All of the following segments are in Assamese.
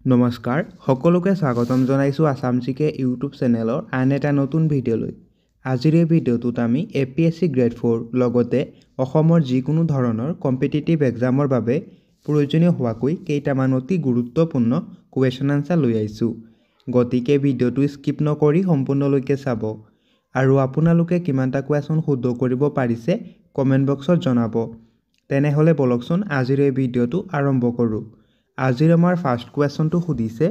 নমস্কাৰ সকলোকে স্বাগতম জনাইছোঁ আসাম জিকে ইউটিউব চেনেলৰ আন এটা নতুন ভিডিঅ'লৈ। আজিৰ এই ভিডিঅ'টোত আমি APSC গ্ৰেড 4 লগতে অসমৰ যিকোনো ধৰণৰ কম্পিটিটিভ এক্সামৰ বাবে প্ৰয়োজনীয় হোৱাকৈ কেইটামান অতি গুৰুত্বপূৰ্ণ কুৱেশ্যন আনচাৰ লৈ আহিছোঁ। গতিকে ভিডিঅ'টো স্কিপ নকৰি সম্পূৰ্ণলৈকে চাব আৰু আপোনালোকে কিমানটা কুৱেশ্যন শুদ্ধ কৰিব পাৰিছে কমেণ্ট বক্সত জনাব। তেনেহ'লে বলকচোন আজিৰ এই ভিডিঅ'টো আৰম্ভ কৰোঁ। আজিৰ আমাৰ ফাৰ্ষ্ট কুৱেশ্যনটো সুধিছে,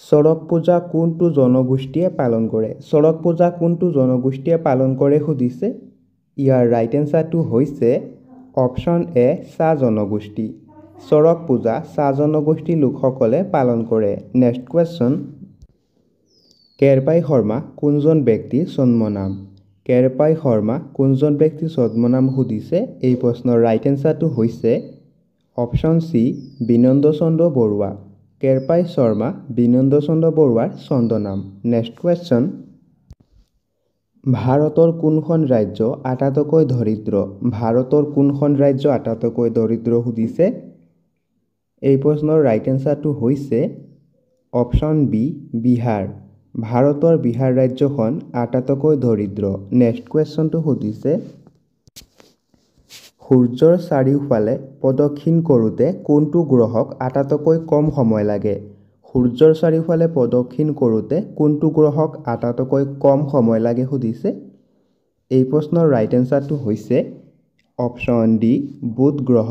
চড়ক পূজা কোনটো জনগোষ্ঠীয়ে পালন কৰে? চড়ক পূজা কোনটো জনগোষ্ঠীয়ে পালন কৰে সুধিছে। ইয়াৰ ৰাইট এনচাৰটো হৈছে অপশ্যন এ চাহ জনগোষ্ঠী। চড়ক পূজা চাহ জনগোষ্ঠীৰ লোকসকলে পালন কৰে। নেক্সট কুৱেশ্যন, কেৰপাই শৰ্মা কোনজন ব্যক্তিৰ জন্মনাম? কেৰপাই শৰ্মা কোনজন ব্যক্তিৰ জন্মনাম সুধিছে। এই প্ৰশ্নৰ ৰাইট এনচাৰটো হৈছে অপশ্যন চি বিনন্দ চন্দ্ৰ বৰুৱা। কেৰপাই শৰ্মা বিনন্দ চন্দ্ৰ বৰুৱাৰ ছদ্মনাম। নেক্সট কুৱেশ্যন, ভাৰতৰ কোনখন ৰাজ্য আটাইতকৈ দৰিদ্ৰ? ভাৰতৰ কোনখন ৰাজ্য আটাইতকৈ দৰিদ্ৰ সুধিছে। এই প্ৰশ্নৰ ৰাইট এনচাৰটো হৈছে অপশ্যন বি বিহাৰ। ভাৰতৰ বিহাৰ ৰাজ্যখন আটাইতকৈ দৰিদ্ৰ। নেক্সট কুৱেশ্যনটো সুধিছে, সূৰ্যৰ চাৰিওফালে প্ৰদক্ষিণ কৰোঁতে কোনটো গ্ৰহক আটাইতকৈ কম সময় লাগে? সূৰ্যৰ চাৰিওফালে প্ৰদক্ষিণ কৰোঁতে কোনটো গ্ৰহক আটাইতকৈ কম সময় লাগে সুধিছে। এই প্ৰশ্নৰ ৰাইট এনচাৰটো হৈছে অপশ্যন ডি বুধ গ্ৰহ।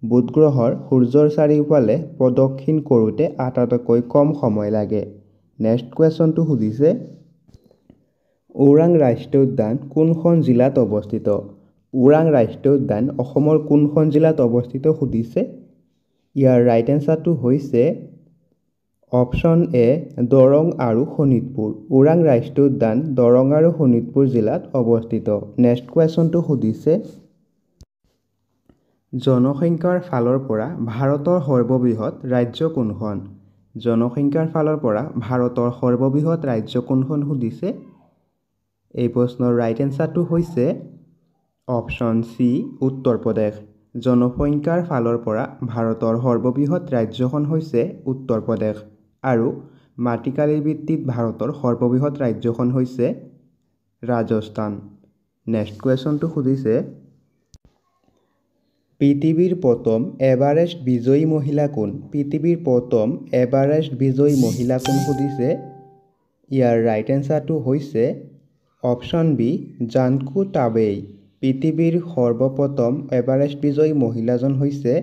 বুধ গ্ৰহৰ সূৰ্যৰ চাৰিওফালে প্ৰদক্ষিণ কৰোঁতে আটাইতকৈ কম সময় লাগে। নেক্সট কুৱেশ্যনটো সুধিছে, ওৰাং ৰাষ্ট্ৰীয় উদ্যান কোনখন জিলাত অৱস্থিত? ওৰাং ৰাষ্ট্ৰীয় উদ্যান অসমৰ কোনখন জিলাত অৱস্থিত সুধিছে। ইয়াৰ ৰাইট এনচাৰটো হৈছে অপশ্যন এ দৰং আৰু শোণিতপুৰ। ওৰাং ৰাষ্ট্ৰীয় উদ্যান দৰং আৰু শোণিতপুৰ জিলাত অৱস্থিত। নেক্সট কুৱেশ্যনটো সুধিছে, জনসংখ্যাৰ ফালৰ পৰা ভাৰতৰ সৰ্ববৃহৎ ৰাজ্য কোনখন? জনসংখ্যাৰ ফালৰ পৰা ভাৰতৰ সৰ্ববৃহৎ ৰাজ্য কোনখন সুধিছে। এই প্ৰশ্নৰ ৰাইট এনচাৰটো হৈছে অপশ্যন চি উত্তৰ প্ৰদেশ। জনসংখ্যাৰ ফালৰ পৰা ভাৰতৰ সৰ্ববৃহৎ ৰাজ্যখন হৈছে উত্তৰ প্ৰদেশ আৰু মাটিকালিৰ ভিত্তিত ভাৰতৰ সৰ্ববৃহৎ ৰাজ্যখন হৈছে ৰাজস্থান। নেক্সট কুৱেশ্যনটো সুধিছে, পৃথিৱীৰ প্ৰথম এভাৰেষ্ট বিজয়ী মহিলা কোন? পৃথিৱীৰ প্ৰথম এভাৰেষ্ট বিজয়ী মহিলা কোন সুধিছে। ইয়াৰ ৰাইট এনচাৰটো হৈছে অপশ্যন বি জানকু টাবেই। পৃথিৱীৰ সৰ্বপ্ৰথম এভাৰেষ্ট বিজয়ী মহিলাজন হৈছে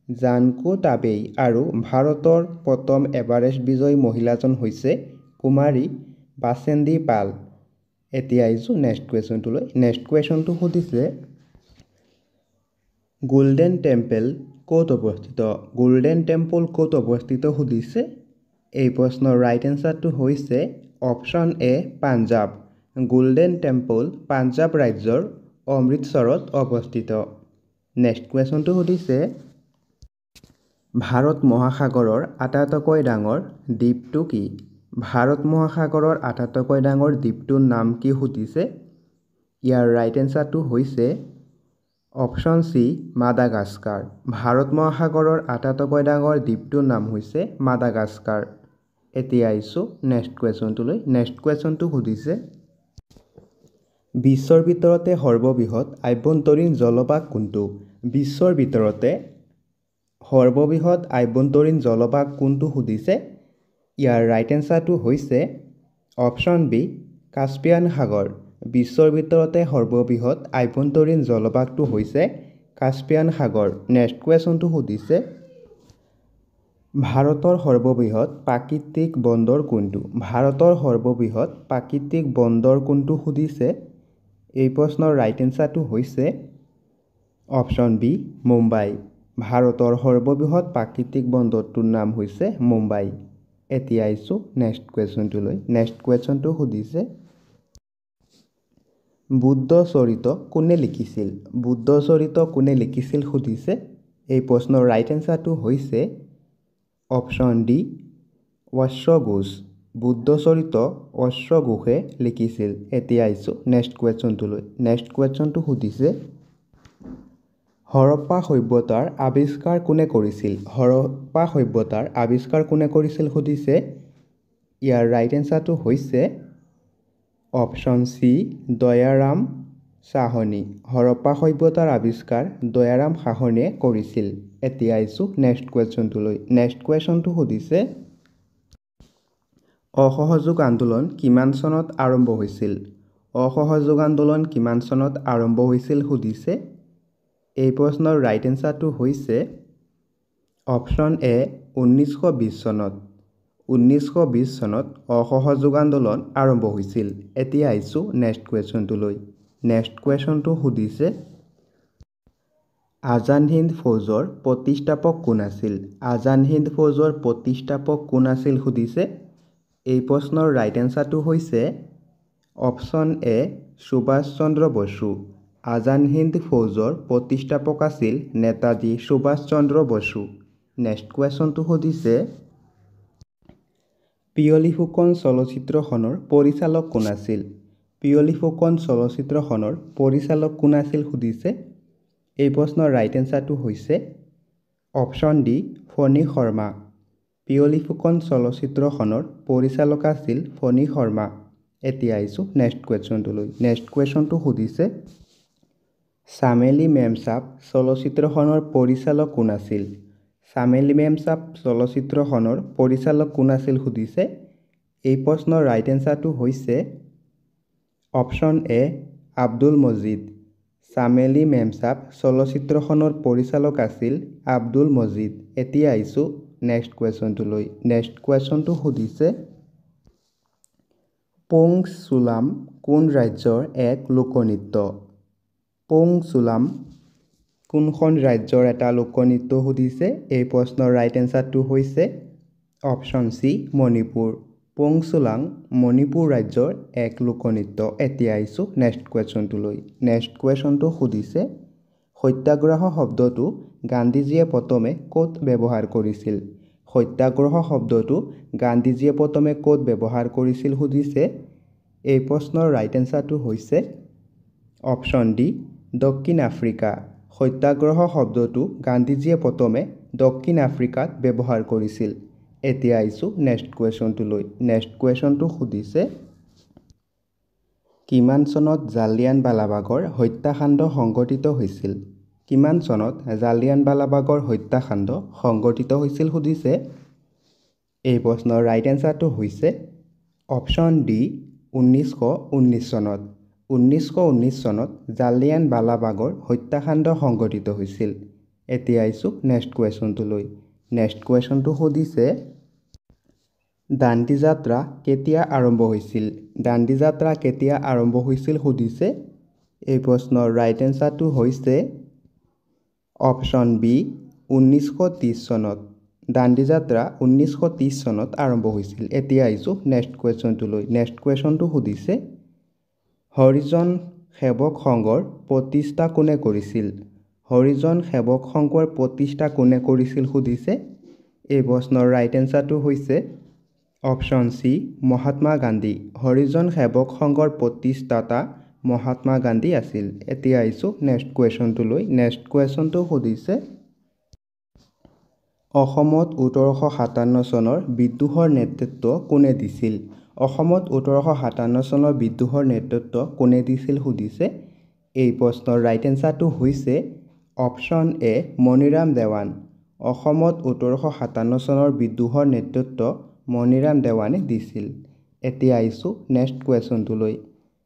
জানকু টাবেই আৰু ভাৰতৰ প্ৰথম এভাৰেষ্ট বিজয়ী মহিলাজন হৈছে কুমাৰী বাচেন্দ্ৰী পাল। এতিয়া আহিছোঁ নেক্সট কুৱেশ্যনটোলৈ। নেক্সট কুৱেশ্যনটো সুধিছে, গোল্ডেন টেম্পল ক'ত অৱস্থিত? গোল্ডেন টেম্পল ক'ত অৱস্থিত সুধিছে। এই প্ৰশ্নৰ ৰাইট এনচাৰটো হৈছে option A Punjab. Golden temple Punjab ৰাজ্যৰ অমৃতসৰত অৱস্থিত। নেক্সট কুৱেশ্যনটো সুধিছে, ভাৰত মহাসাগৰৰ আটাইতকৈ ডাঙৰ দ্বীপটো কি? ভাৰত মহাসাগৰৰ আটাইতকৈ ডাঙৰ দ্বীপটোৰ নাম কি সুধিছে। ইয়াৰ ৰাইট এনচাৰটো হৈছে অপশ্যন চি মাদাগাস্কাৰ। ভাৰত মহাসাগৰৰ আটাইতকৈ ডাঙৰ দ্বীপটোৰ নাম হৈছে মাদাগাস্কাৰ। এতিয়া আহিছোঁ নেক্সট কুৱেশ্যনটোলৈ। নেক্সট কুৱেশ্যনটো সুধিছে, বিশ্বৰ ভিতৰতে সৰ্ববৃহৎ আভ্যন্তৰীণ জলভাগ কোনটো? বিশ্বৰ ভিতৰতে সৰ্ববৃহৎ আভ্যন্তৰীণ জলভাগ কোনটো সুধিছে। ইয়াৰ ৰাইট এনচাৰটো হৈছে অপশ্যন বি কাস্পিয়ান সাগৰ। বিশ্বৰ ভিতৰতে সৰ্ববৃহৎ আভ্যন্তৰীণ জলভাগটো হৈছে কাস্পিয়ান সাগৰ। নেক্সট কুৱেশ্যনটো সুধিছে, ভাৰতৰ সৰ্ববৃহৎ প্ৰাকৃতিক বন্দৰ কোনটো? ভাৰতৰ সৰ্ববৃহৎ প্ৰাকৃতিক বন্দৰ কোনটো সুধিছে। এই প্ৰশ্নৰ ৰাইট এনচাৰটো হৈছে অপশ্যন বি মুম্বাই। ভাৰতৰ সৰ্ববৃহৎ প্ৰাকৃতিক বন্দৰটোৰ নাম হৈছে মুম্বাই। এতিয়া আহিছোঁ নেক্সট কুৱেশ্যনটোলৈ। নেক্সট কুৱেশ্যনটো সুধিছে, বুদ্ধ চৰিত কোনে লিখিছিল? বুদ্ধ চৰিত কোনে লিখিছিল সুধিছে। এই প্ৰশ্নৰ ৰাইট এনচাৰটো হৈছে অপশ্যন ডি অশ্বঘোষ। বুদ্ধ চৰিত অশ্বঘোষে লিখিছিল। এতিয়া আহিছোঁ নেক্সট কুৱেশ্যনটোলৈ। নেক্সট কুৱেশ্যনটো সুধিছে, হৰপ্পা সভ্যতাৰ আৱিষ্কাৰ কোনে কৰিছিল? হৰপ্পা সভ্যতাৰ আৱিষ্কাৰ কোনে কৰিছিল সুধিছে। ইয়াৰ ৰাইট এনচাৰটো হৈছে অপশ্যন চি দয়াৰাম সাহনী। হৰপ্পা সভ্যতাৰ আৱিষ্কাৰ দয়াৰাম সাহনীয়ে কৰিছিল। এতিয়া আহিছোঁ নেক্সট কুৱেশ্যনটোলৈ। নেক্সট কুৱেশ্যনটো সুধিছে অসহযোগ আন্দোলন কিমান চনত আৰম্ভ হৈছিল? অসহযোগ আন্দোলন কিমান চনত আৰম্ভ হৈছিল সুধিছে। এই প্ৰশ্নৰ ৰাইট এনচাৰটো হৈছে অপশ্যন এ 1920 চনত। 1920 চনত অসহযোগ আন্দোলন আৰম্ভ হৈছিল। এতিয়া আহিছোঁ নেক্সট কুৱেশ্যনটোলৈ। নেক্সট কুৱেশ্যনটো সুধিছে আজান হিন্দ ফৌজৰ প্ৰতিষ্ঠাপক কোন আছিল? আজান হিন্দ ফৌজৰ প্ৰতিষ্ঠাপক কোন আছিল সুধিছে। এই প্ৰশ্নৰ ৰাইট এনচাৰটো হৈছে অপশ্যন এ সুভাষ চন্দ্ৰ বসু। আজান হিন্দ ফৌজৰ প্ৰতিষ্ঠাপক আছিল নেতাজী সুভাষ চন্দ্ৰ বসু। নেক্সট কুৱেশ্যনটো সুধিছে পিয়লি ফুকন চলচ্চিত্ৰখনৰ পৰিচালক কোন আছিল? পিয়লি ফুকন চলচ্চিত্ৰখনৰ পৰিচালক কোন আছিল সুধিছে। এই প্ৰশ্নৰ ৰাইট এনচাৰটো হৈছে অপশ্যন ডি ফণী শৰ্মা। পিয়লি ফুকন চলচ্চিত্ৰখনৰ পৰিচালক আছিল ফণী শৰ্মা। এতিয়া আহিছোঁ নেক্সট কুৱেশ্যনটোলৈ। নেক্সট কুৱেশ্যনটো সুধিছে চামেলি মেমচাপ চলচ্চিত্ৰখনৰ পৰিচালক কোন আছিল? চামেলি মেমচাপ চলচ্চিত্ৰখনৰ পৰিচালক কোন আছিল সুধিছে। এই প্ৰশ্নৰ ৰাইট এনচাৰটো হৈছে অপশ্যন এ আব্দুল মজিদ। চামেলি মেমচাপ চলচ্চিত্ৰখনৰ পৰিচালক আছিল আব্দুল মজিদ। এতিয়া আহিছোঁ নেক্সট কুৱেশ্যনটোলৈ। নেক্সট কুৱেশ্যনটো সুধিছে পোং চুলাম কোন ৰাজ্যৰ এক লোকনৃত্য? পোং চুলাম কোনখন ৰাজ্যৰ এটা লোকনৃত্য সুধিছে। এই প্ৰশ্নৰ ৰাইট এনচাৰটো হৈছে অপশ্যন চি মণিপুৰ। পোং চুলাং মণিপুৰ ৰাজ্যৰ এক লোকনৃত্য। এতিয়া আহিছোঁ নেক্সট কুৱেশ্যনটোলৈ। নেক্সট কুৱেশ্যনটো সুধিছে সত্যাগ্ৰহ শব্দটো গান্ধীজীয়ে প্ৰথমে ক'ত ব্যৱহাৰ কৰিছিল? সত্যাগ্ৰহ শব্দটো গান্ধীজীয়ে প্ৰথমে ক'ত ব্যৱহাৰ কৰিছিল সুধিছে। এই প্ৰশ্নৰ ৰাইট এনচাৰটো হৈছে অপশ্যন ডি দক্ষিণ আফ্ৰিকা। সত্যাগ্ৰহ শব্দটো গান্ধীজীয়ে প্ৰথমে দক্ষিণ আফ্ৰিকাত ব্যৱহাৰ কৰিছিল। এতিয়া আহিছোঁ নেক্সট কুৱেশ্যনটোলৈ। নেক্সট কুৱেশ্যনটো সুধিছে কিমান চনত জালিয়ানৱালাবাগৰ হত্যাকাণ্ড সংঘটিত হৈছিল? কিমান চনত জালিয়ানৱালাবাগৰ হত্যাকাণ্ড সংঘটিত হৈছিল সুধিছে। এই প্ৰশ্নৰ ৰাইট এনচাৰটো হৈছে অপশ্যন ডি 1919 চনত। 1919 চনত জালিয়ানৱালাবাগৰ হত্যাকাণ্ড সংঘটিত হৈছিল। এতিয়া আহিছোঁ নেক্সট কুৱেশ্যনটোলৈ। নেক্সট কুৱেশ্যনটো সুধিছে দাণ্ডি যাত্ৰা কেতিয়া আৰম্ভ হৈছিল? দাণ্ডি যাত্ৰা কেতিয়া আৰম্ভ হৈছিল সুধিছে। এই প্ৰশ্নৰ ৰাইট এনচাৰটো হৈছে অপশ্যন বি 1930 চনত। দাণ্ডি যাত্ৰা 1930 চনত আৰম্ভ হৈছিল। এতিয়া আহিছোঁ নেক্সট কুৱেশ্যনটোলৈ। নেক্সট কুৱেশ্যনটো সুধিছে হৰিজন সেৱক সংঘৰ প্ৰতিষ্ঠা কোনে কৰিছিল? হৰিজন সেৱক সংঘৰ প্ৰতিষ্ঠা কোনে কৰিছিল সুধিছে। এই প্ৰশ্নৰ ৰাইট এনচাৰটো হৈছে অপশ্যন চি মহাত্মা গান্ধী। হৰিজন সেৱক সংঘৰ প্ৰতিষ্ঠাতা মহাত্মা গান্ধী আছিল। এতিয়া আহিছোঁ নেক্সট কুৱেশ্যনটোলৈ। নেক্সট কুৱেশ্যনটো সুধিছে অসমত 1857 চনৰ বিদ্ৰোহৰ নেতৃত্ব কোনে দিছিল? অসমত 1857 চনৰ বিদ্ৰোহৰ নেতৃত্ব কোনে দিছিল সুধিছে। এই প্ৰশ্নৰ ৰাইট এনচাৰটো হৈছে অপশ্যন এ মণিৰাম দেৱান। অসমত 1857 চনৰ বিদ্ৰোহৰ নেতৃত্ব মণিৰাম দেৱানে দিছিল। এতিয়া আহিছোঁ নেক্সট কুৱেশ্যনটোলৈ।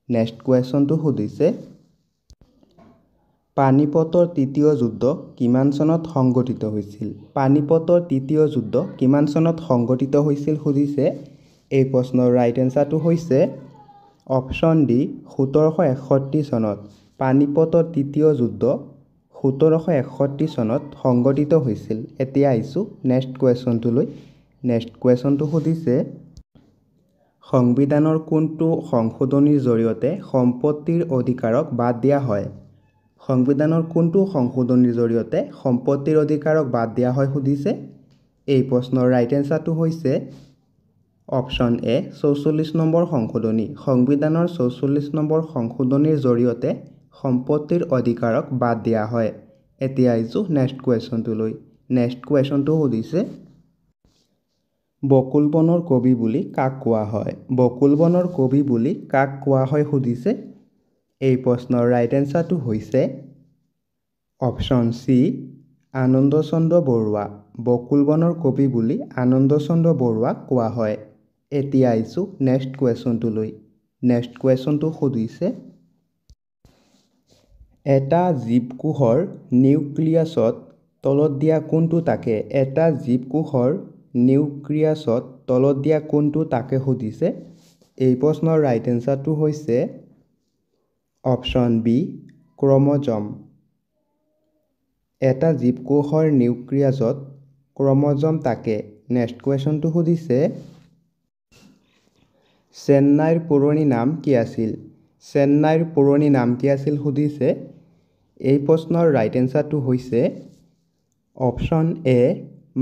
নেক্সট কুৱেশ্যনটো সুধিছে পানিপতৰ তৃতীয় যুদ্ধ কিমান চনত সংঘটিত হৈছিল? পানিপতৰ তৃতীয় যুদ্ধ কিমান চনত সংঘটিত হৈছিল সুধিছে। এই প্ৰশ্নৰ ৰাইট এনচাৰটো হৈছে অপশ্যন ডি 1761 চনত। পানিপতৰ তৃতীয় যুদ্ধ 1761 চনত সংঘটিত হৈছিল। এতিয়া আহিছোঁ নেক্সট কুৱেশ্যনটোলৈ। নেক্সট কুৱেশ্যনটো সুধিছে সংবিধানৰ কোনটো সংশোধনীৰ জৰিয়তে সম্পত্তিৰ অধিকাৰক বাদ দিয়া হয়? সংবিধানৰ কোনটো সংশোধনীৰ জৰিয়তে সম্পত্তিৰ অধিকাৰক বাদ দিয়া হয় সুধিছে। এই প্ৰশ্নৰ ৰাইট এনচাৰটো হৈছে অপশ্যন এ 44 নম্বৰ সংশোধনী। সংবিধানৰ 44 নম্বৰ সংশোধনীৰ জৰিয়তে সম্পত্তিৰ অধিকাৰক বাদ দিয়া হয়। এতিয়া আহিছোঁ নেক্সট কুৱেশ্যনটোলৈ নেক্সট কুৱেশ্যনটো সুধিছে বকুল বনৰ কবি বুলি কাক কোৱা হয় বকুল বনৰ কবি বুলি কাক কোৱা হয় সুধিছে এই প্ৰশ্নৰ ৰাইট এনসাৰটো হৈছে অপশ্যন সি আনন্দচন্দ্ৰ বৰুৱা বকুল বনৰ কবি বুলি আনন্দচন্দ্ৰ বৰুৱাক কোৱা হয় এতিয়া আহিছোঁ নেক্সট কুৱেশ্যনটোলৈ নেক্সট কুৱেশ্যনটো সুধিছে এটা জীৱকোষৰ নিউক্লিয়াছত তলত দিয়া কোনটো থাকে এটা জীৱকোষৰ নিউক্লিয়াছত তলত দিয়া কোনটো তাকে সুধিছে এই প্ৰশ্নৰ ৰাইট এনসাৰটো হৈছে অপশ্যন বি ক্ৰমজম এটা জীৱকোষৰ নিউক্লিয়াছত ক্ৰমজম থাকে নেক্সট কুৱেশ্যনটো সুধিছে চেন্নাইৰ পুৰণি নাম কি আছিল চেন্নাইৰ পুৰণি নাম কি আছিল সুধিছে এই প্ৰশ্নৰ ৰাইট এনসাৰটো হৈছে অপশ্যন এ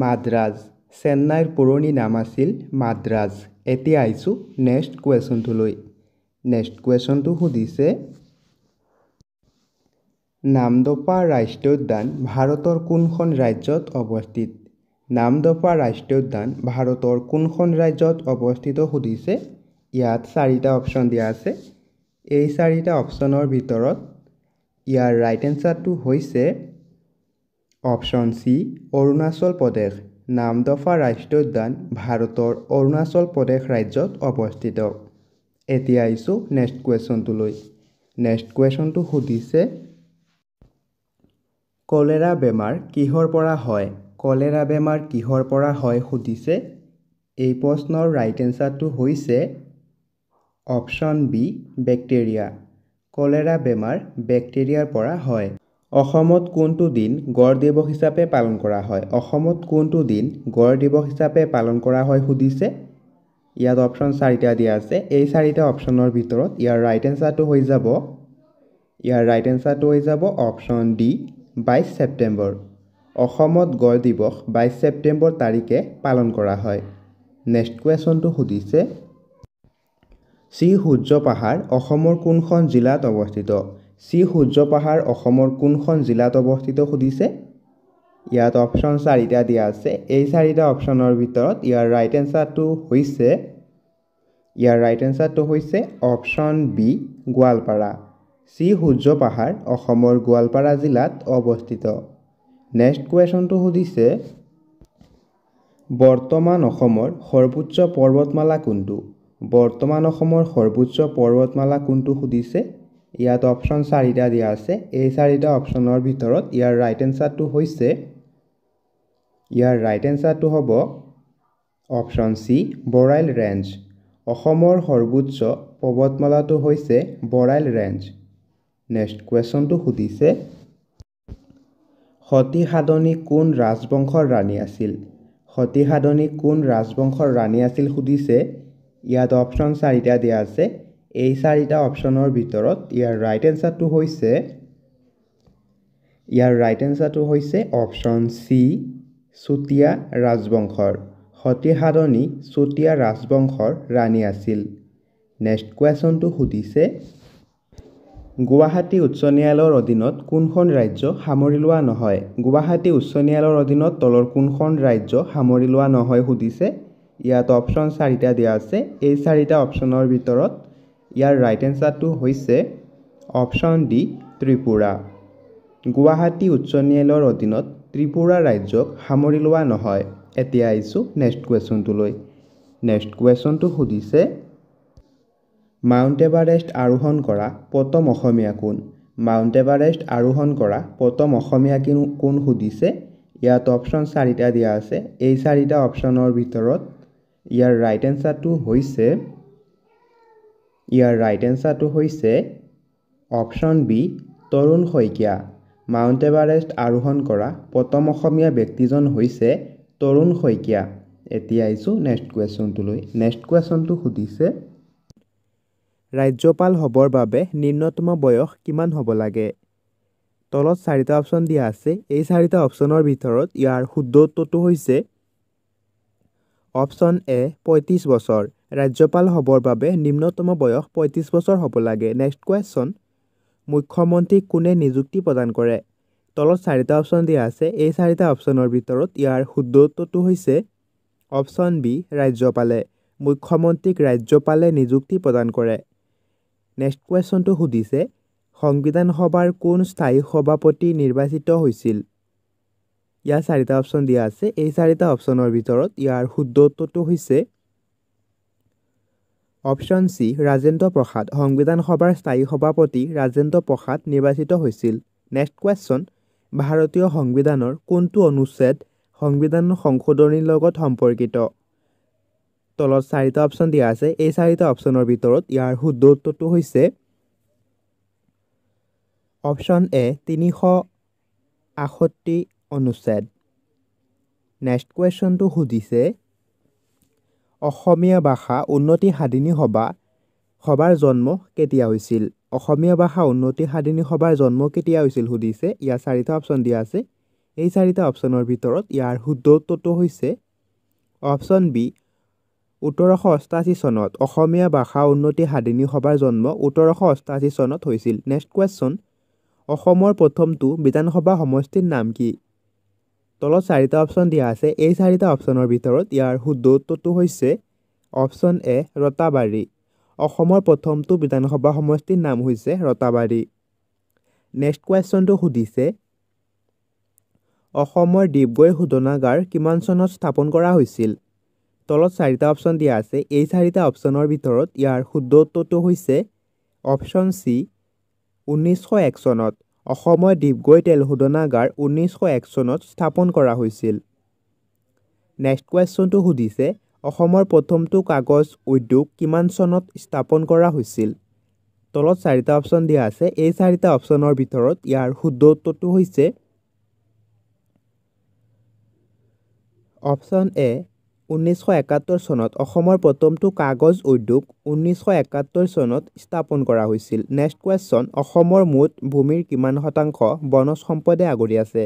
মাদ্ৰাজ চেন্নাইৰ পুৰণি নাম আছিল মাদ্ৰাজ এতিয়া আহিছোঁ নেক্সট কুৱেশ্যনটোলৈ নেক্সট কুৱেশ্যনটো সুধিছে নামদফা ৰাষ্ট্ৰীয় উদ্যান ভাৰতৰ কোনখন ৰাজ্যত অৱস্থিত নামদফা ৰাষ্ট্ৰীয় উদ্যান ভাৰতৰ কোনখন ৰাজ্যত অৱস্থিত সুধিছে ইয়াত চাৰিটা অপশ্যন দিয়া আছে এই চাৰিটা অপশ্যনৰ ভিতৰত ইয়াৰ ৰাইট এনসাৰটো হৈছে অপশ্যন সি অৰুণাচল প্ৰদেশ নামদফা ৰাষ্ট্ৰীয় উদ্যান ভাৰতৰ অৰুণাচল প্ৰদেশ ৰাজ্যত অৱস্থিত এতিয়া আহিছোঁ নেক্সট কুৱেশ্যনটোলৈ নেক্সট কুৱেশ্যনটো সুধিছে কলেৰা বেমাৰ কিহৰ পৰা হয় কলেৰা বেমাৰ কিহৰ পৰা হয় সুধিছে এই প্ৰশ্নৰ ৰাইট এনসাৰটো হৈছে অপশ্যন বি বেক্টেৰিয়া কলেৰা বেমাৰ বেক্টেৰিয়াৰ পৰা হয় অসমত কোনটো দিন গড় দিৱস হিচাপে পালন কৰা হয় অসমত কোনটো দিন গড় দিৱস হিচাপে পালন কৰা হয় সুধিছে ইয়াত অপশ্যন চাৰিটা দিয়া আছে এই চাৰিটা অপশ্যনৰ ভিতৰত ইয়াৰ ৰাইট এনসাৰটো হৈ যাব অপশ্যন ডি 22 ছেপ্টেম্বৰ অসমত গড় দিৱস 22 ছেপ্টেম্বৰ তাৰিখে পালন কৰা হয় নেক্সট কুৱেশ্যনটো সুধিছে শ্ৰীসূৰ্য পাহাৰ অসমৰ কোনখন জিলাত অৱস্থিত শ্ৰীসূৰ্য পাহাৰ অসমৰ কোনখন জিলাত অৱস্থিত সুধিছে ইয়াত অপশ্যন চাৰিটা দিয়া আছে এই চাৰিটা অপশ্যনৰ ভিতৰত ইয়াৰ ৰাইট এনসাৰটো হৈছে অপশ্যন বি গোৱালপাৰা শ্ৰীসূৰ্য পাহাৰ অসমৰ গোৱালপাৰা জিলাত অৱস্থিত নেক্সট কুৱেশ্যনটো সুধিছে বৰ্তমান অসমৰ সৰ্বোচ্চ পৰ্বতমালা কোনটো বৰ্তমান অসমৰ সৰ্বোচ্চ পৰ্বতমালা কোনটো সুধিছে ইয়াত অপশ্যন চাৰিটা দিয়া আছে এই চাৰিটা অপশ্যনৰ ভিতৰত ইয়াৰ ৰাইট এনসাৰটো হ'ব অপশ্যন সি বৰাইল ৰেঞ্জ অসমৰ সৰ্বোচ্চ পৰ্বতমালাটো হৈছে বৰাইল ৰেঞ্জ নেক্সট কুৱেশ্যনটো সুধিছে সতী সাধনী কোন ৰাজবংশৰ ৰাণী আছিল সতী সাধনী কোন ৰাজবংশৰ ৰাণী আছিল সুধিছে ইয়াত অপশ্যন চাৰিটা দিয়া আছে এই চাৰিটা অপশ্যনৰ ভিতৰত ইয়াৰ ৰাইট এনসাৰটো হৈছে অপশ্যন সি চুতীয়া ৰাজবংশৰ সতী সাধনী চুতীয়া ৰাজবংশৰ ৰাণী আছিল নেক্সট কুৱেশ্যনটো সুধিছে গুৱাহাটী উচ্চ ন্যায়ালয়ৰ অধীনত কোনখন ৰাজ্য সামৰি লোৱা নহয় গুৱাহাটী উচ্চ ন্যায়ালয়ৰ অধীনত তলৰ কোনখন ৰাজ্য সামৰি লোৱা নহয় সুধিছে ইয়াত অপশ্যন চাৰিটা দিয়া আছে এই চাৰিটা অপশ্যনৰ ভিতৰত ইয়াৰ ৰাইট এনসাৰটো হৈছে অপশ্যন ডি ত্ৰিপুৰা গুৱাহাটী উচ্চ ন্যায়ালয়ৰ অধীনত ত্ৰিপুৰা ৰাজ্যক সামৰি লোৱা নহয় এতিয়া আহিছোঁ নেক্সট কুৱেশ্যনটোলৈ নেক্সট কুৱেশ্যনটো সুধিছে মাউণ্ট এভাৰেষ্ট আৰোহণ কৰা প্ৰথম অসমীয়া কোন মাউণ্ট এভাৰেষ্ট আৰোহণ কৰা প্ৰথম অসমীয়া কোন সুধিছে ইয়াত অপশ্যন চাৰিটা দিয়া আছে এই চাৰিটা অপশ্যনৰ ভিতৰত ইয়াৰ ৰাইট এনসাৰটো হৈছে অপশ্যন বি তৰুণ শইকীয়া মাউণ্ট এভাৰেষ্ট আৰোহণ কৰা প্ৰথম অসমীয়া ব্যক্তিজন হৈছে তৰুণ শইকীয়া এতিয়া আহিছোঁ নেক্সট কুৱেশ্যনটোলৈ নেক্সট কুৱেশ্যনটো সুধিছে ৰাজ্যপাল হ'বৰ বাবে নিম্নতম বয়স কিমান হ'ব লাগে তলত চাৰিটা অপশ্যন দিয়া আছে এই চাৰিটা অপশ্যনৰ ভিতৰত ইয়াৰ শুদ্ধ উত্তৰটো হৈছে অপশ্যন এ 35 বছৰ ৰাজ্যপাল হ'বৰ বাবে নিম্নতম বয়স 35 বছৰ হ'ব লাগে নেক্সট কুৱেশ্যন মুখ্যমন্ত্ৰীক কোনে নিযুক্তি প্ৰদান কৰে তলত চাৰিটা অপশ্যন দিয়া আছে এই চাৰিটা অপশ্যনৰ ভিতৰত ইয়াৰ শুদ্ধ উত্তৰটো হৈছে অপশ্যন বি ৰাজ্যপালে মুখ্যমন্ত্ৰীক ৰাজ্যপালে নিযুক্তি প্ৰদান কৰে নেক্সট কুৱেশ্যনটো সুধিছে সংবিধান সভাৰ কোন স্থায়ী সভাপতি নিৰ্বাচিত হৈছিল ইয়াৰ চাৰিটা অপশ্যন দিয়া আছে এই চাৰিটা অপশ্যনৰ ভিতৰত ইয়াৰ শুদ্ধ উত্তৰটো হৈছে অপশ্যন সি ৰাজেন্দ্ৰ প্ৰসাদ সংবিধান সভাৰ স্থায়ী সভাপতি ৰাজেন্দ্ৰ প্ৰসাদ নিৰ্বাচিত হৈছিল নেক্সট কুৱেশ্যন ভাৰতীয় সংবিধানৰ কোনটো অনুচ্ছেদ সংবিধান সংশোধনীৰ লগত সম্পৰ্কিত তলত চাৰিটা অপশ্যন দিয়া আছে এই চাৰিটা অপশ্যনৰ ভিতৰত ইয়াৰ শুদ্ধ উত্তৰটো হৈছে অপশ্যন এ 368 অনুচ্ছেদ নেক্সট কুৱেশ্যনটো সুধিছে অসমীয়া ভাষা উন্নতি সাধিনী সভাৰ জন্ম কেতিয়া হৈছিল অসমীয়া ভাষা উন্নতি সাধিনী সভাৰ জন্ম কেতিয়া হৈছিল সুধিছে ইয়াৰ চাৰিটা অপশ্যন দিয়া আছে এই চাৰিটা অপশ্যনৰ ভিতৰত ইয়াৰ শুদ্ধ উত্তৰটো হৈছে অপশ্যন বি 1888 চনত অসমীয়া ভাষা উন্নতি সাধিনী সভাৰ জন্ম 1888 চনত হৈছিল নেক্সট কুৱেশ্যন অসমৰ প্ৰথমটো বিধানসভা সমষ্টিৰ নাম কি তলত চাৰিটা অপশ্যন দিয়া আছে এই চাৰিটা অপশ্যনৰ ভিতৰত ইয়াৰ শুদ্ধ উত্তৰটো হৈছে অপশ্যন এ ৰতাবাৰী অসমৰ প্ৰথমটো বিধানসভা সমষ্টিৰ নাম হৈছে ৰতাবাৰী নেক্সট কুৱেশ্যনটো সুধিছে অসমৰ ডিগবৈ শোধনাগাৰ কিমান চনত স্থাপন কৰা হৈছিল তলত চাৰিটা অপশ্যন দিয়া আছে এই চাৰিটা অপশ্যনৰ ভিতৰত ইয়াৰ শুদ্ধ উত্তৰটো হৈছে অপশ্যন সি 1901 চনত অসমৰ ডিগবৈ তেল শোধনাগাৰ 1901 চনত স্থাপন কৰা হৈছিল নেক্সট কুৱেশ্যনটো সুধিছে অসমৰ প্ৰথমটো কাগজ উদ্যোগ কিমান চনত স্থাপন কৰা হৈছিল তলত চাৰিটা অপশ্যন দিয়া আছে এই চাৰিটা অপশ্যনৰ ভিতৰত ইয়াৰ শুদ্ধ উত্তৰটো হৈছে অপশ্যন এ 1971 চনত অসমৰ প্ৰথমটো কাগজ উদ্যোগ 1971 চনত স্থাপন কৰা হৈছিল নেক্সট কুৱেশ্যন অসমৰ মুঠ ভূমিৰ কিমান শতাংশ বনজ সম্পদে আগুৰি আছে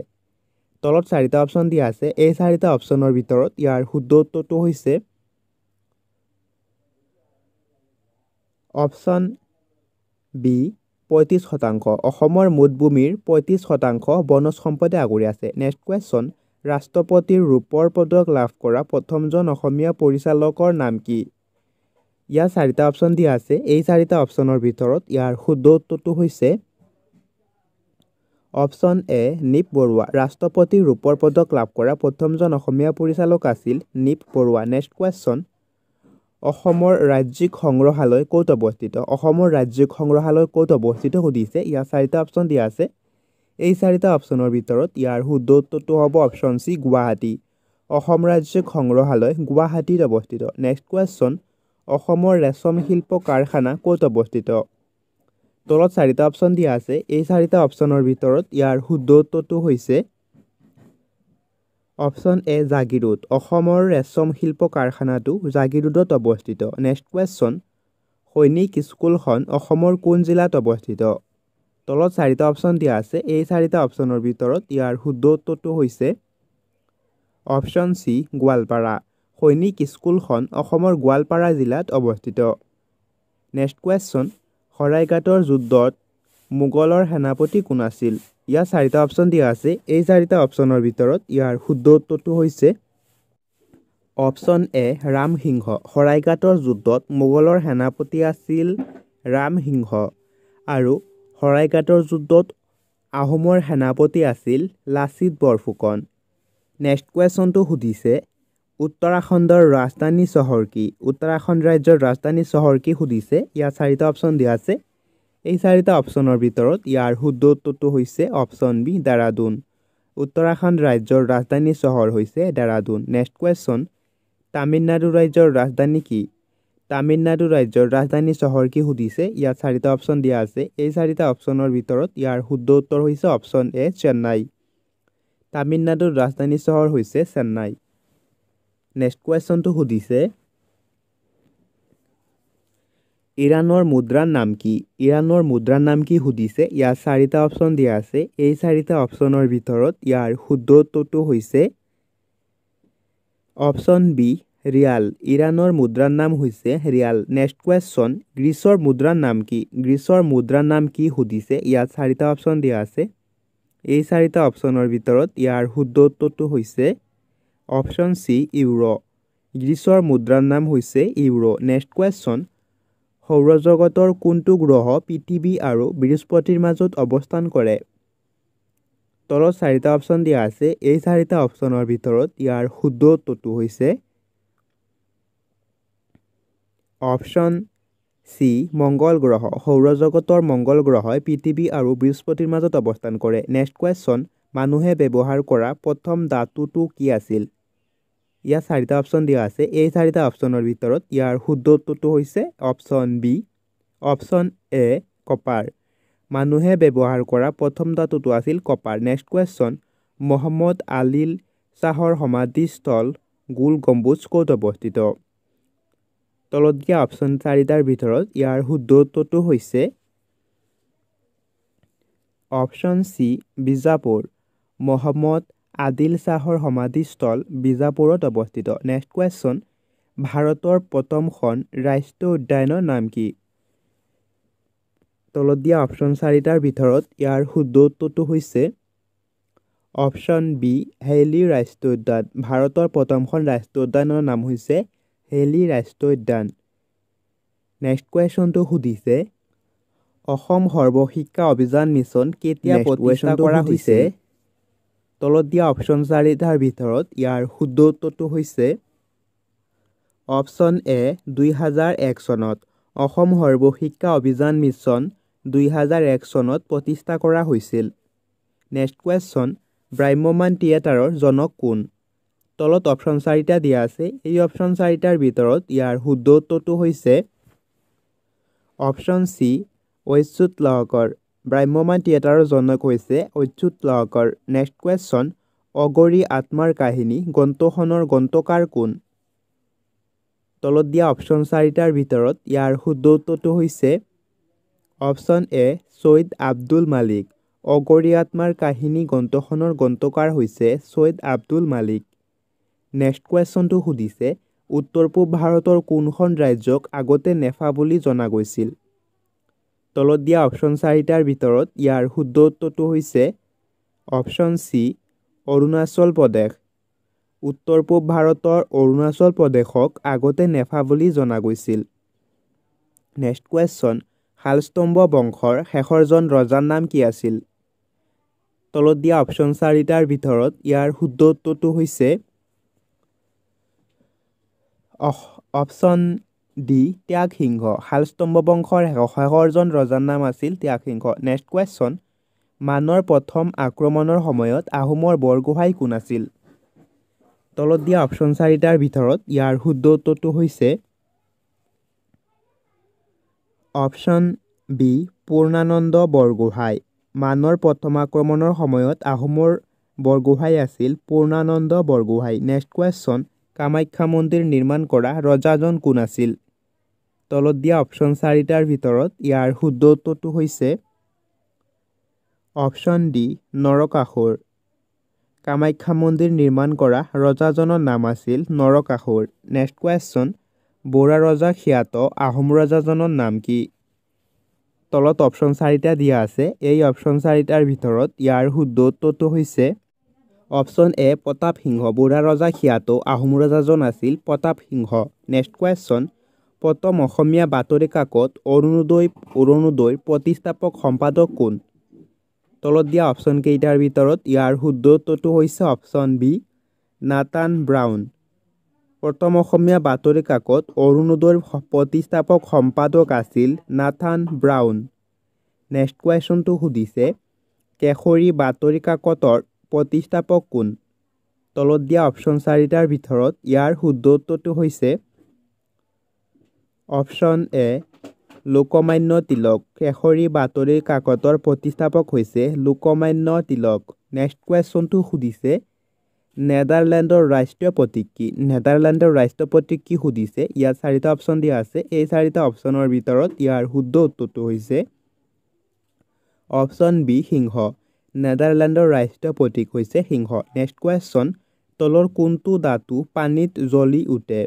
তলত চাৰিটা অপশ্যন দিয়া আছে এই চাৰিটা অপশ্যনৰ ভিতৰত ইয়াৰ শুদ্ধ উত্তৰটো হৈছে অপশ্যন বি 35% অসমৰ মুঠ ভূমিৰ 35% বনজ সম্পদে আগুৰি আছে নেক্সট কুৱেশ্যন ৰাষ্ট্ৰপতিৰ ৰূপৰ পদক লাভ কৰা প্ৰথমজন অসমীয়া পৰিচালকৰ নাম কি ইয়াৰ চাৰিটা অপশ্যন দিয়া আছে এই চাৰিটা অপশ্যনৰ ভিতৰত ইয়াৰ শুদ্ধ উত্তৰটো হৈছে অপশ্যন এ নিপ বৰুৱা ৰাষ্ট্ৰপতিৰ ৰূপৰ পদক লাভ কৰা প্ৰথমজন অসমীয়া পৰিচালক আছিল নিপ বৰুৱা নেক্সট কুৱেশ্যন অসমৰ ৰাজ্যিক সংগ্ৰহালয় ক'ত অৱস্থিত অসমৰ ৰাজ্যিক সংগ্ৰহালয় ক'ত অৱস্থিত সুধিছে ইয়াৰ চাৰিটা অপশ্যন দিয়া আছে এই চাৰিটা অপশ্যনৰ ভিতৰত ইয়াৰ শুদ্ধ উত্তৰটো হ'ব অপশ্যন সি গুৱাহাটী অসম ৰাজ্যিক সংগ্ৰহালয় গুৱাহাটীত অৱস্থিত নেক্সট কুৱেশ্যন অসমৰ ৰেচম শিল্প কাৰখানা ক'ত অৱস্থিত তলত চাৰিটা অপশ্যন দিয়া আছে এই চাৰিটা অপশ্যনৰ ভিতৰত ইয়াৰ শুদ্ধ উত্তৰটো হৈছে অপশ্যন এ জাগিৰোড অসমৰ ৰেচম শিল্প কাৰখানাটো জাগিৰোডত অৱস্থিত নেক্সট কুৱেশ্যন সৈনিক স্কুলখন অসমৰ কোন জিলাত অৱস্থিত তলত চাৰিটা অপশ্যন দিয়া আছে এই চাৰিটা অপশ্যনৰ ভিতৰত ইয়াৰ শুদ্ধ উত্তৰটো হৈছে অপশ্যন সি গোৱালপাৰা সৈনিক স্কুলখন অসমৰ গোৱালপাৰা জিলাত অৱস্থিত নেক্সট কুৱেশ্যন শৰাইঘাটৰ যুদ্ধত মোগলৰ সেনাপতি কোন আছিল ইয়াৰ চাৰিটা অপশ্যন দিয়া আছে এই চাৰিটা অপশ্যনৰ ভিতৰত ইয়াৰ শুদ্ধ উত্তৰটো হৈছে অপশ্যন এ ৰামসিংহ শৰাইঘাটৰ যুদ্ধত মোগলৰ সেনাপতি আছিল ৰামসিংহ আৰু শৰাইঘাটৰ যুদ্ধত আহোমৰ সেনাপতি আছিল লাচিত বৰফুকন নেক্সট কুৱেশ্যনটো সুধিছে উত্তৰাখণ্ডৰ ৰাজধানী চহৰ কি উত্তৰাখণ্ড ৰাজ্যৰ ৰাজধানী চহৰ কি সুধিছে ইয়াৰ চাৰিটা অপশ্যন দিয়া আছে এই চাৰিটা অপশ্যনৰ ভিতৰত ইয়াৰ শুদ্ধ উত্তৰটো হৈছে অপশ্যন বি দেৰাদুন উত্তৰাখণ্ড ৰাজ্যৰ ৰাজধানী চহৰ হৈছে দেৰাদুন নেক্সট কুৱেশ্যন তামিলনাডু ৰাজ্যৰ ৰাজধানী কি তামিলনাডু ৰাজ্যৰ ৰাজধানী চহৰ কি সুধিছে ইয়াত চাৰিটা অপশ্যন দিয়া আছে এই চাৰিটা অপশ্যনৰ ভিতৰত ইয়াৰ শুদ্ধ উত্তৰ হৈছে অপশ্যন এ চেন্নাই তামিলনাডুৰ ৰাজধানী চহৰ হৈছে চেন্নাই নেক্সট কুৱেশ্যনটো সুধিছে ইৰাণৰ মুদ্ৰাৰ নাম কি ইৰাণৰ মুদ্ৰাৰ নাম কি সুধিছে ইয়াত চাৰিটা অপশ্যন দিয়া আছে এই চাৰিটা অপশ্যনৰ ভিতৰত ইয়াৰ শুদ্ধ উত্তৰটো হৈছে অপশ্যন বি ৰিয়াল ইৰাণৰ মুদ্ৰাৰ নাম হৈছে ৰিয়াল নেক্সট কুৱেশ্যন গ্ৰীচৰ মুদ্ৰাৰ নাম কি গ্ৰীচৰ মুদ্ৰাৰ নাম কি সুধিছে ইয়াত চাৰিটা অপশ্যন দিয়া আছে এই চাৰিটা অপশ্যনৰ ভিতৰত ইয়াৰ শুদ্ধ উত্তৰটো হৈছে অপশ্যন চি ইউৰো। গ্ৰীচৰ মুদ্ৰাৰ নাম হৈছে ইউৰো। নেক্সট কুৱেশ্যন, সৌৰজগতৰ কোনটো গ্ৰহ পৃথিৱী আৰু বৃহস্পতিৰ মাজত অৱস্থান কৰে? তলত চাৰিটা অপশ্যন দিয়া আছে। এই চাৰিটা অপশ্যনৰ ভিতৰত ইয়াৰ শুদ্ধ উত্তৰটো হৈছে অপশ্যন চি মংগল গ্ৰহ। সৌৰজগতৰ মংগল গ্ৰহই পৃথিৱী আৰু বৃহস্পতিৰ মাজত অৱস্থান কৰে। নেক্সট কুৱেশ্যন, মানুহে ব্যৱহাৰ কৰা প্ৰথম ধাতুটো কি আছিল? ইয়াত চাৰিটা অপশ্যন দিয়া আছে। এই চাৰিটা অপশ্যনৰ ভিতৰত ইয়াৰ শুদ্ধ উত্তৰটো হৈছে option B. Option A copper. মানুহে ব্যৱহাৰ কৰা প্ৰথম ধাতুটো আছিল কপাৰ। নেক্সট কুৱেশ্যন, মহম্মদ আলিল শ্বাহৰ সমাধিস্থল গোল গম্বুজ ক'ত অৱস্থিত? তলত দিয়া অপশ্যন চাৰিটাৰ ভিতৰত ইয়াৰ শুদ্ধ উত্তৰটো হৈছে অপশ্যন চি বিজাপুৰ। মহম্মদ আদিল শ্বাহৰ সমাধিস্থল বিজাপুৰত অৱস্থিত। নেক্সট কুৱেশ্যন, ভাৰতৰ প্ৰথমখন ৰাষ্ট্ৰীয় উদ্যানৰ নাম কি? তলত দিয়া অপশ্যন চাৰিটাৰ ভিতৰত ইয়াৰ শুদ্ধ উত্তৰটো হৈছে অপশ্যন বি হেইলি ৰাষ্ট্ৰীয় উদ্যান। ভাৰতৰ প্ৰথমখন ৰাষ্ট্ৰীয় উদ্যানৰ নাম হৈছে হেইলি ৰাষ্ট্ৰীয় উদ্যান। নেক্সট কুৱেশ্যনটো সুধিছে, অসম সৰ্বশিক্ষা অভিযান মিছন কেতিয়া প্ৰতিষ্ঠা কৰা হৈছে? তলত দিয়া অপশ্যন চাৰিটাৰ ভিতৰত ইয়াৰ শুদ্ধ উত্তৰটো হৈছে অপশ্যন এ 2001 চনত। অসম সৰ্বশিক্ষা অভিযান মিছন 2001 চনত প্ৰতিষ্ঠা কৰা হৈছিল। নেক্সট কুৱেশ্যন, ভ্ৰাম্যমাণ থিয়েটাৰৰ জনক কোন? তলত অপশ্যন চাৰিটা দিয়া আছে। এই অপশ্যন চাৰিটাৰ ভিতৰত ইয়াৰ শুদ্ধ উত্তৰটো হৈছে অপশ্যন চি অচ্যুত লহকৰ। ভ্ৰাম্যমাণ থিয়েটাৰৰ জনক হৈছে অচ্যুত লহকৰ। নেক্সট কুৱেশ্যন, অগৰী আত্মাৰ কাহিনী গ্ৰন্থখনৰ গ্ৰন্থকাৰ কোন? তলত দিয়া অপশ্যন চাৰিটাৰ ভিতৰত ইয়াৰ শুদ্ধ উত্তৰটো হৈছে অপশ্যন এ চৈয়দ আব্দুল মালিক। অগৰী আত্মাৰ কাহিনী গ্ৰন্থখনৰ গ্ৰন্থকাৰ হৈছে চৈয়দ আব্দুল মালিক। নেক্সট কুৱেশ্যনটো সুধিছে, উত্তৰ পূব ভাৰতৰ কোনখন ৰাজ্যক আগতে নেফা বুলি জনা গৈছিল? তলত দিয়া অপশ্যন চাৰিটাৰ ভিতৰত ইয়াৰ শুদ্ধ উত্তৰটো হৈছে অপশ্যন চি অৰুণাচল প্ৰদেশ। উত্তৰ পূব ভাৰতৰ অৰুণাচল প্ৰদেশক আগতে নেফা বুলি জনা গৈছিল। নেক্সট কুৱেশ্যন, শালস্তম্ভ বংশৰ শেষৰজন ৰজাৰ নাম কি আছিল? তলত দিয়া অপশ্যন চাৰিটাৰ ভিতৰত ইয়াৰ শুদ্ধ উত্তৰটো হৈছে অপশ্যন ডি ত্যাগ সিংহ। শালস্তম্ভ বংশৰ শেষৰজন ৰজাৰ নাম আছিল ত্যাগ সিংহ। নেক্সট কুৱেশ্যন, মানৰ প্ৰথম আক্ৰমণৰ সময়ত আহোমৰ বৰগোহাঁই কোন আছিল? তলত দিয়া অপশ্যন চাৰিটাৰ ভিতৰত ইয়াৰ শুদ্ধ উত্তৰটো হৈছে অপশ্যন বি পূৰ্ণানন্দ বৰগোহাঁই। মানৰ প্ৰথম আক্ৰমণৰ সময়ত আহোমৰ বৰগোহাঁই আছিল পূৰ্ণানন্দ বৰগোহাঁই। নেক্সট কুৱেশ্যন, কামাখ্যা মন্দিৰ নিৰ্মাণ কৰা ৰজাজন কোন আছিল? তলত দিয়া অপশ্যন চাৰিটাৰ ভিতৰত ইয়াৰ শুদ্ধ উত্তৰটো হৈছে অপশ্যন ডি নৰকাসুৰ। কামাখ্যা মন্দিৰ নিৰ্মাণ কৰা ৰজাজনৰ নাম আছিল নৰকাসুৰ। নেক্সট কুৱেশ্যন, বৰা ৰজা খ্যাত আহোম ৰজাজনৰ নাম কি? তলত অপশ্যন চাৰিটা দিয়া আছে। এই অপশ্যন চাৰিটাৰ ভিতৰত ইয়াৰ শুদ্ধ উত্তৰটো হৈছে অপশ্যন এ প্ৰতাপ সিংহ। বৰা ৰজা খ্যাত আহোম ৰজাজন আছিল প্ৰতাপ সিংহ। নেক্সট কুৱেশ্যন, প্ৰথম অসমীয়া বাতৰি কাকত অৰুণোদয়ৰ প্ৰতিষ্ঠাপক সম্পাদক কোন? তলত দিয়া অপশ্যন কেইটাৰ ভিতৰত ইয়াৰ শুদ্ধ উত্তৰটো হৈছে অপশ্যন বি নাথান ব্ৰাউন। প্ৰথম অসমীয়া বাতৰি কাকত অৰুণোদয়ৰ প্ৰতিষ্ঠাপক সম্পাদক আছিল নাথান ব্ৰাউন। নেক্সট কুৱেশ্যনটো সুধিছে, কেশৰী বাতৰি কাকতৰ প্ৰতিষ্ঠাপক কোন? তলত দিয়া অপশ্যন চাৰিটাৰ ভিতৰত ইয়াৰ শুদ্ধ উত্তৰটো হৈছে অপশ্যন এ লোকমান্য তিলক। কেশৰী বাতৰি কাকতৰ প্ৰতিষ্ঠাপক হৈছে লোকমান্য তিলক। নেক্সট কুৱেশ্যনটো সুধিছে, নেদাৰলেণ্ডৰ ৰাষ্ট্ৰীয় প্ৰতীক কি? নেদাৰলেণ্ডৰ ৰাষ্ট্ৰীয় প্ৰতীক কি সুধিছে। ইয়াত চাৰিটা অপশ্যন দিয়া আছে। এই চাৰিটা অপশ্যনৰ ভিতৰত ইয়াৰ শুদ্ধ উত্তৰটো হৈছে অপশ্যন বি সিংহ। নেদাৰলেণ্ডৰ ৰাষ্ট্ৰীয় প্ৰতীক হৈছে সিংহ। নেক্সট কুৱেশ্যন, তলৰ কোনটো ধাতু পানীত জ্বলি উঠে?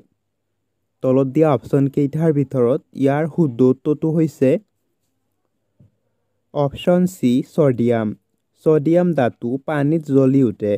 তলত দিয়া অপশ্যন কেইটাৰ ভিতৰত ইয়াৰ শুদ্ধ উত্তৰটো হৈছে অপশ্যন চি ছডিয়াম। ছডিয়াম ধাতু পানীত জ্বলি উঠে